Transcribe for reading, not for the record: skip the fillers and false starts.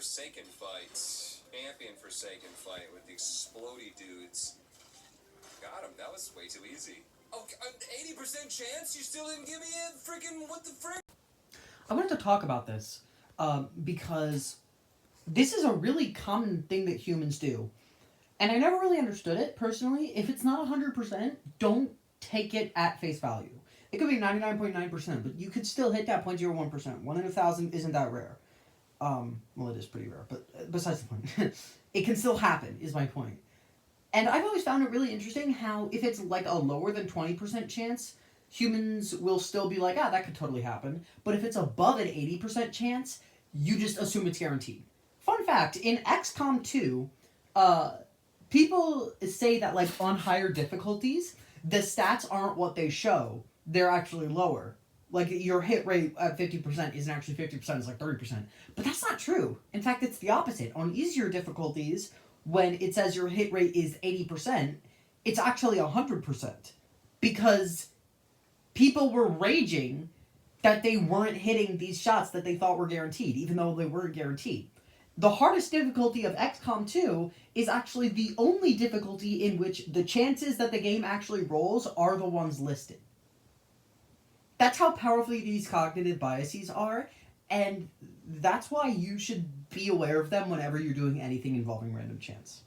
Forsaken fight. Champion Forsaken fight with the explodey dudes. Got him. That was way too easy. Oh, 80% chance? You still didn't give me a freaking what the frick? I wanted to talk about this because this is a really common thing that humans do. And I never really understood it personally. If it's not 100%, don't take it at face value. It could be 99.9%, but you could still hit that 0.01%. 1 in 1,000 isn't that rare. Well, it is pretty rare, but besides the point. It can still happen, is my point. And I've always found it really interesting how if it's like a lower than 20% chance, humans will still be like, ah, that could totally happen. But if it's above an 80% chance, you just assume it's guaranteed. Fun fact, in XCOM 2, uh, people say that like on higher difficulties, the stats aren't what they show. They're actually lower. Like your hit rate at 50% isn't actually 50%, it's like 30%. But that's not true. In fact, it's the opposite. On easier difficulties, when it says your hit rate is 80%, it's actually 100%. Because people were raging that they weren't hitting these shots that they thought were guaranteed, even though they weren't guaranteed. The hardest difficulty of XCOM 2 is actually the only difficulty in which the chances that the game actually rolls are the ones listed. That's how powerfully these cognitive biases are, and that's why you should be aware of them whenever you're doing anything involving random chance.